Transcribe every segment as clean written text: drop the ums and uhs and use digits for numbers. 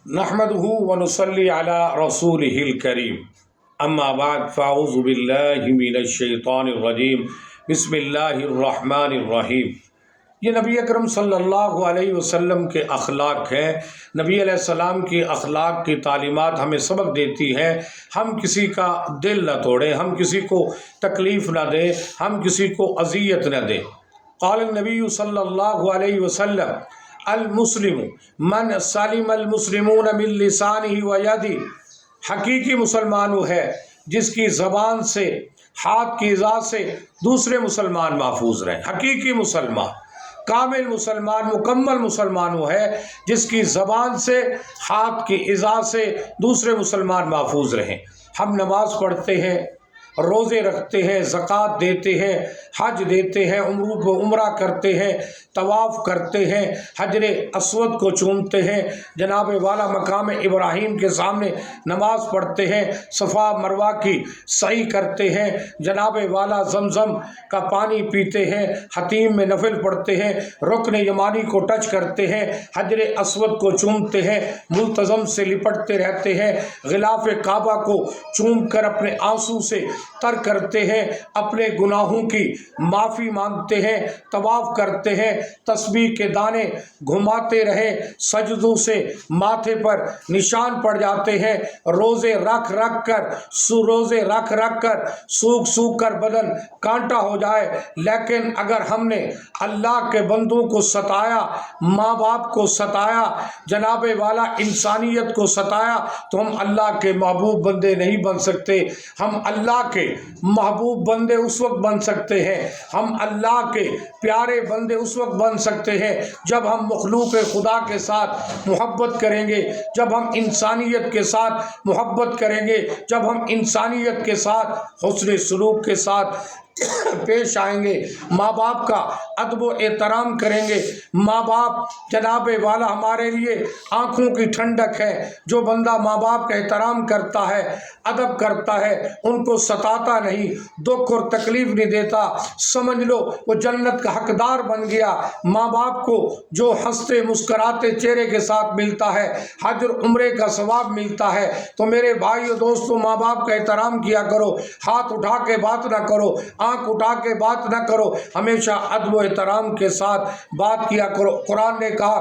نحمده ونصلي على رسوله الكريم اما بعد فاعوذ باللہ من الشیطان الرجیم بسم اللہ الرحمن الرحیم۔ یہ نبی اکرم صلی اللہ علیہ وسلم کے اخلاق ہیں۔ نبی علیہ السلام کی اخلاق کی تعلیمات ہمیں سبق دیتی ہے ہم کسی کا دل نہ توڑیں، ہم کسی کو تکلیف نہ دیں، ہم کسی کو اذیت نہ دیں۔ قال النبی صلی اللہ علیہ وسلم المسلم من سلم المسلمون من لسانہ و یدہ۔ حقیقی مسلمان وہ ہے جس کی زبان سے، ہاتھ کی اذا سے دوسرے مسلمان محفوظ رہیں۔ حقیقی مسلمان، کامل مسلمان، مکمل مسلمان وہ ہے جس کی زبان سے، ہاتھ کی اذا سے دوسرے مسلمان محفوظ رہیں۔ ہم نماز پڑھتے ہیں، روزے رکھتے ہیں، زکوٰۃ دیتے ہیں، حج دیتے ہیں، عمرہ کرتے ہیں، طواف کرتے ہیں، حجر اسود کو چومتے ہیں، جناب والا مقام ابراہیم کے سامنے نماز پڑھتے ہیں، صفا مروہ کی سعی کرتے ہیں، جناب والا زمزم کا پانی پیتے ہیں، حتیم میں نفل پڑھتے ہیں، رکن یمانی کو ٹچ کرتے ہیں، حجر اسود کو چومتے ہیں، ملتزم سے لپٹتے رہتے ہیں، غلاف کعبہ کو چوم کر اپنے آنسو سے تر کرتے ہیں، اپنے گناہوں کی معافی مانگتے ہیں، طواف کرتے ہیں، تسبیح کے دانے گھماتے رہے، سجدوں سے ماتھے پر نشان پڑ جاتے ہیں، روزے رکھ رکھ کر سوکھ کر بدن کانٹا ہو جائے، لیکن اگر ہم نے اللہ کے بندوں کو ستایا، ماں باپ کو ستایا، جناب والا انسانیت کو ستایا، تو ہم اللہ کے محبوب بندے نہیں بن سکتے۔ ہم اللہ کے محبوب بندے اس وقت بن سکتے ہیں، ہم اللہ کے پیارے بندے اس وقت بن سکتے ہیں جب ہم مخلوق خدا کے ساتھ محبت کریں گے، جب ہم انسانیت کے ساتھ محبت کریں گے، جب ہم انسانیت کے ساتھ حسن سلوک کے ساتھ پیش آئیں گے، ماں باپ کا ادب و احترام کریں گے۔ ماں باپ جناب والا ہمارے لیے آنکھوں کی ٹھنڈک ہے۔ جو بندہ ماں باپ کا احترام کرتا ہے، ادب کرتا ہے، ان کو ستاتا نہیں، دکھ اور تکلیف نہیں دیتا، سمجھ لو وہ جنت کا حقدار بن گیا۔ ماں باپ کو جو ہنستے مسکراتے چہرے کے ساتھ ملتا ہے، حج اور عمرے کا ثواب ملتا ہے۔ تو میرے بھائی اور دوستوں، ماں باپ کا احترام کیا کرو، ہاتھ اٹھا کے بات نہ کرو، آنکھ اٹھا کے بات نہ کرو، ہمیشہ ادب و احترام کے ساتھ بات کیا کرو۔ قرآن نے کہا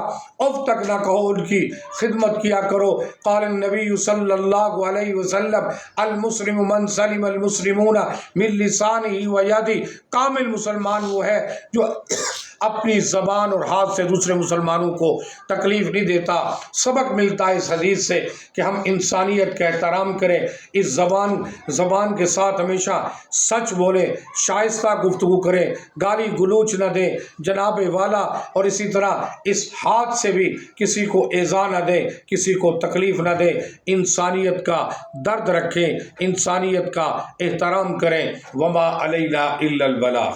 اف تک نہ کہو، ان کی خدمت کیا کرو۔ قال النبی صلی اللہ علیہ وسلم المسلم من سلم المسلمون من لسانہ و یدہ۔ کامل مسلمان وہ ہے جو اپنی زبان اور ہاتھ سے دوسرے مسلمانوں کو تکلیف نہیں دیتا۔ سبق ملتا ہے اس حدیث سے کہ ہم انسانیت کا احترام کریں، اس زبان کے ساتھ ہمیشہ سچ بولیں، شائستہ گفتگو کریں، گالی گلوچ نہ دیں جناب والا، اور اسی طرح اس ہاتھ سے بھی کسی کو ایذا نہ دیں، کسی کو تکلیف نہ دیں، انسانیت کا درد رکھیں، انسانیت کا احترام کریں۔ وما علینا الا البلاغ۔